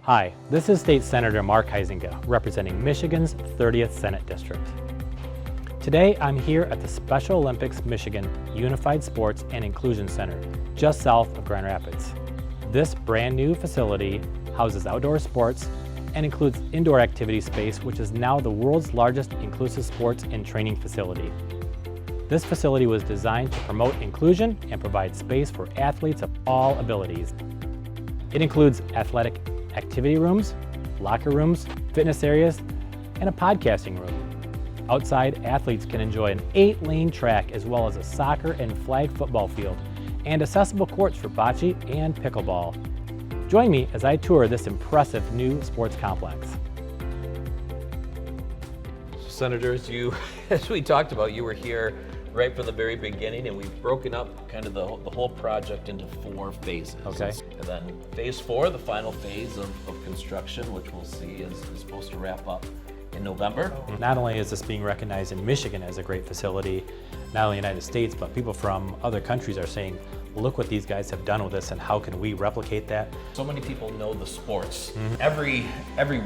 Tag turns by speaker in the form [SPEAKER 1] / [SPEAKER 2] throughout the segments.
[SPEAKER 1] Hi, this is State Senator Mark Huizenga, representing Michigan's 30th Senate District. Today, I'm here at the Special Olympics Michigan Unified Sports and Inclusion Center, just south of Grand Rapids. This brand new facility houses outdoor sports and includes indoor activity space, which is now the world's largest inclusive sports and training facility. This facility was designed to promote inclusion and provide space for athletes of all abilities. It includes athletic activity rooms, locker rooms, fitness areas, and a podcasting room. Outside, athletes can enjoy an 8-lane track as well as a soccer and flag football field and accessible courts for bocce and pickleball. Join me as I tour this impressive new sports complex.
[SPEAKER 2] Senators, as we talked about, you were here right from the very beginning, and we've broken up kind of the whole project into 4 phases.
[SPEAKER 1] Okay.
[SPEAKER 2] And then phase 4, the final phase of construction, which we'll see is supposed to wrap up in November.
[SPEAKER 1] Not only is this being recognized in Michigan as a great facility, not only in the United States, but people from other countries are saying, look what these guys have done with this and how can we replicate that?
[SPEAKER 2] So many people know the sports. Every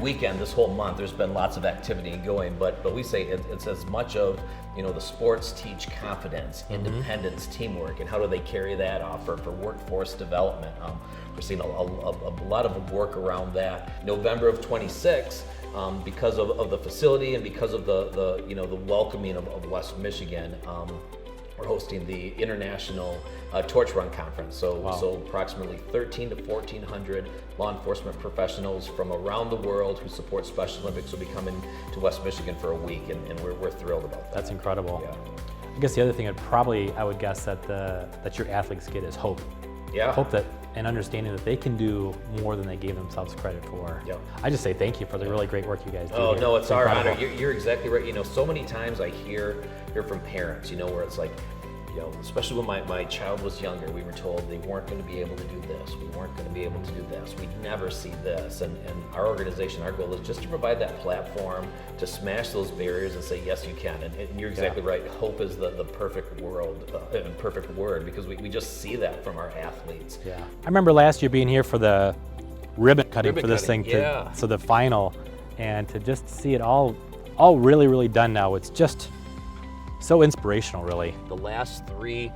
[SPEAKER 2] weekend this whole month there's been lots of activity going, but we say it's as much of, the sports teach confidence, independence, teamwork, and how do they carry that off for workforce development. We're seeing a lot of work around that. November of 26, because of the facility and because of the welcoming of West Michigan, we're hosting the International Torch Run Conference. So approximately 1,300 to 1,400 law enforcement professionals from around the world who support Special Olympics will be coming to West Michigan for a week, and we're thrilled about that.
[SPEAKER 1] That's incredible.
[SPEAKER 2] Yeah.
[SPEAKER 1] I guess the other thing I would guess that your athletes get is hope.
[SPEAKER 2] Yeah.
[SPEAKER 1] Hope that and understanding that they can do more than they gave themselves credit for.
[SPEAKER 2] Yeah.
[SPEAKER 1] I just say thank you for the really great work you guys do.
[SPEAKER 2] Oh,
[SPEAKER 1] here.
[SPEAKER 2] no, it's our
[SPEAKER 1] incredible.
[SPEAKER 2] honor. You're exactly right. So many times I hear from parents, where it's like, especially when my child was younger, we were told they weren't going to be able to do this. We weren't going to be able to do this. We'd never see this. And our organization, our goal is just to provide that platform to smash those barriers and say, yes, you can. And you're exactly right. Hope is the perfect perfect word, because we just see that from our athletes.
[SPEAKER 1] Yeah. I remember last year being here for the ribbon cutting for this thing, so the final, and to just see it all really, really done now. It's just so inspirational, really.
[SPEAKER 2] The last three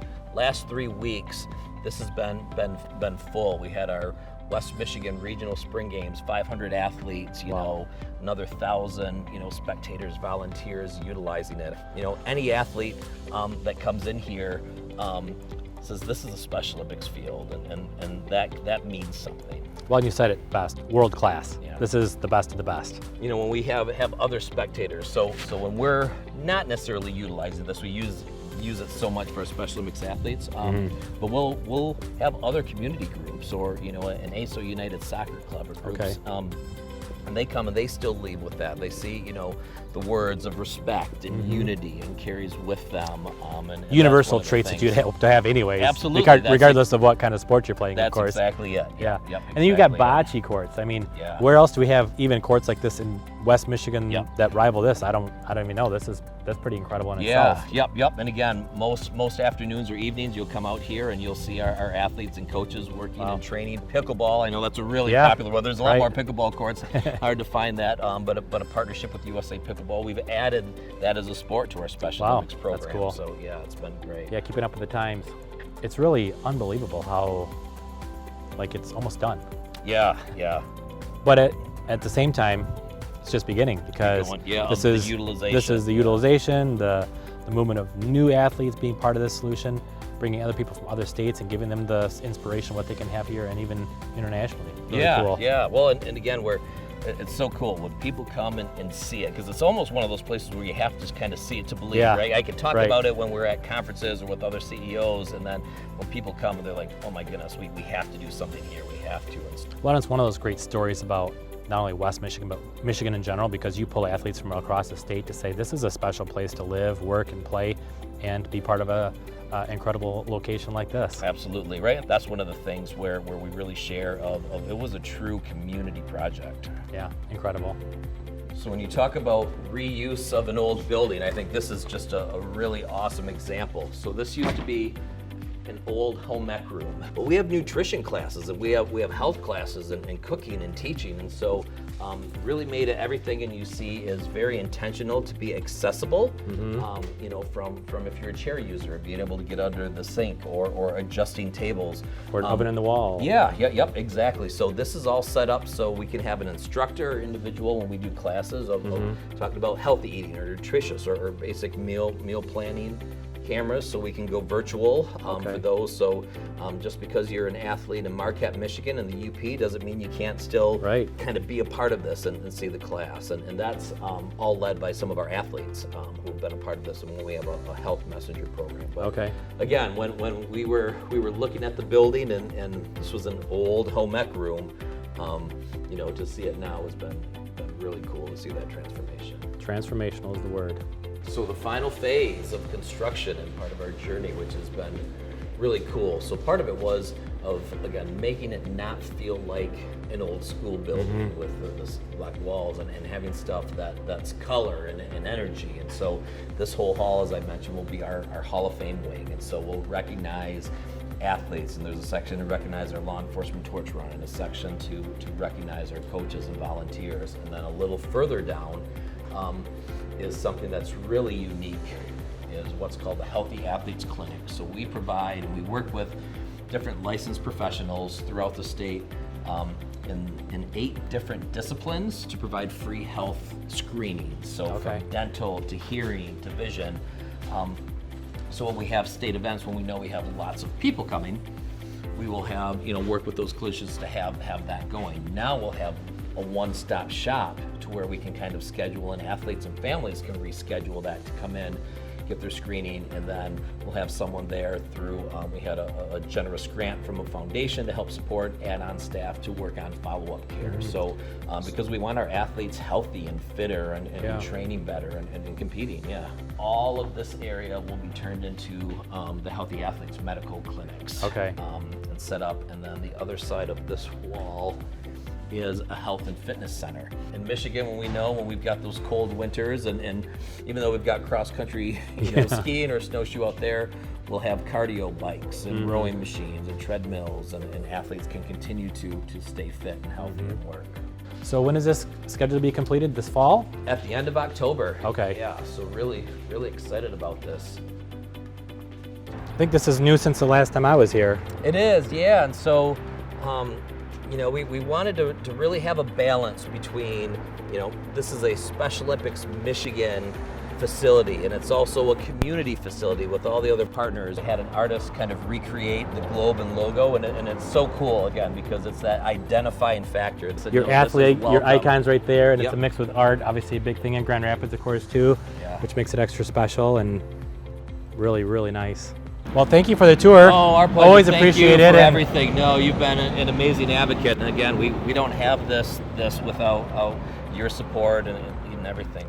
[SPEAKER 2] weeks, this has been full. We had our West Michigan Regional Spring Games, 500 athletes, another 1,000, spectators, volunteers utilizing it. Any athlete that comes in here says this is a Special Olympics field, and that means something.
[SPEAKER 1] Well, and you said it best, world class.
[SPEAKER 2] Yeah.
[SPEAKER 1] This is the best of the best.
[SPEAKER 2] When we have other spectators, so when we're not necessarily utilizing this, we use it so much for our Special Olympics athletes, but we'll have other community groups or an ASO United Soccer Club or groups, and they come and they still leave with that. They see the words of respect and unity, and carries with them. And
[SPEAKER 1] universal traits that you'd hope to have anyways.
[SPEAKER 2] Absolutely.
[SPEAKER 1] Regardless of what kind of sport you're playing, of course.
[SPEAKER 2] That's exactly it.
[SPEAKER 1] Yeah.
[SPEAKER 2] Yep,
[SPEAKER 1] and then you've got
[SPEAKER 2] exactly
[SPEAKER 1] bocce courts. I mean,
[SPEAKER 2] Yeah.
[SPEAKER 1] where else do we have even courts like this in West Michigan that rival this? I don't even know. That's pretty incredible in itself.
[SPEAKER 2] Yep. And again, most afternoons or evenings, you'll come out here and you'll see our athletes and coaches working and training. Pickleball, I know that's a really popular one. There's a lot more pickleball courts. Hard to find that, but a partnership with USA Pickleball. We've added that as a sport to our Special Olympics program.
[SPEAKER 1] That's cool.
[SPEAKER 2] So yeah, it's been great.
[SPEAKER 1] Yeah, keeping up with the times. It's really unbelievable how, it's almost done.
[SPEAKER 2] Yeah.
[SPEAKER 1] But at the same time, it's just beginning, because this is the utilization, the movement of new athletes being part of this solution, bringing other people from other states and giving them the inspiration what they can have here and even internationally. Really cool.
[SPEAKER 2] Yeah. Well, and again, it's so cool when people come and see it, because it's almost one of those places where you have to just kind of see it to believe, right? I can talk about it when we're at conferences or with other CEOs, and then when people come and they're like, oh my goodness, we have to do something here, we have to.
[SPEAKER 1] Well, it's one of those great stories about not only West Michigan, but Michigan in general, because you pull athletes from across the state to say this is a special place to live, work, and play, and be part of a incredible location like this.
[SPEAKER 2] Absolutely, right? That's one of the things where we really share of it was a true community project.
[SPEAKER 1] Yeah, incredible.
[SPEAKER 2] So when you talk about reuse of an old building, I think this is just a really awesome example. So this used to be an old home ec room. But we have nutrition classes, and we have health classes, and cooking and teaching, and so really made it, everything and you see is very intentional to be accessible. You know, from if you're a chair user, being able to get under the sink, or adjusting tables,
[SPEAKER 1] Or an oven in the wall.
[SPEAKER 2] Yep, exactly. So this is all set up so we can have an instructor or individual when we do classes of talking about healthy eating or nutritious or basic meal planning cameras, so we can go virtual for those. So just because you're an athlete in Marquette, Michigan, and the UP doesn't mean you can't still kind of be a part of this and see the class. And that's all led by some of our athletes who've been a part of this, and when we have a health messenger program. But again, when we were looking at the building, and this was an old home ec room, you know, to see it now has been really cool to see that transformation.
[SPEAKER 1] Transformational is the word.
[SPEAKER 2] So the final phase of construction and part of our journey, which has been really cool. So part of it was again, making it not feel like an old school building with the black walls, and having stuff that's color and energy. And so this whole hall, as I mentioned, will be our Hall of Fame wing. And so we'll recognize athletes, and there's a section to recognize our law enforcement torch run, and a section to recognize our coaches and volunteers. And then a little further down, is something that's really unique, is what's called the Healthy Athletes Clinic. So we provide, and we work with different licensed professionals throughout the state in 8 different disciplines to provide free health screening. So from dental to hearing to vision. So when we have state events, when we know we have lots of people coming, we will have, you know, work with those clinicians to have that going. Now we'll have a one-stop shop to where we can kind of schedule, and athletes and families can reschedule that to come in, get their screening, and then we'll have someone there through, we had a generous grant from a foundation to help support add-on staff to work on follow-up care. So because we want our athletes healthy and fitter and training better and competing, all of this area will be turned into the Healthy Athletes Medical Clinics and set up. And then the other side of this wall is a health and fitness center. In Michigan, when we've got those cold winters, and even though we've got cross-country skiing or snowshoe out there, we'll have cardio bikes and rowing machines and treadmills, and athletes can continue to stay fit and healthy and work.
[SPEAKER 1] So when is this scheduled to be completed? This fall?
[SPEAKER 2] At the end of October.
[SPEAKER 1] Okay.
[SPEAKER 2] Yeah, so really excited about this.
[SPEAKER 1] I think this is new since the last time I was here.
[SPEAKER 2] It is, yeah, and so you know, we wanted to really have a balance between, you know, this is a Special Olympics Michigan facility, and it's also a community facility with all the other partners. I had an artist kind of recreate the globe and logo, and it's so cool, again, because it's that identifying factor. It's
[SPEAKER 1] your athlete, your icon's right there, and it's a mix with art, obviously a big thing in Grand Rapids, of course, too, which makes it extra special and really, really nice. Well, thank you for the tour.
[SPEAKER 2] Oh, our pleasure.
[SPEAKER 1] Always appreciate it.
[SPEAKER 2] For everything. No, you've been an amazing advocate. And again, we don't have this without your support and everything.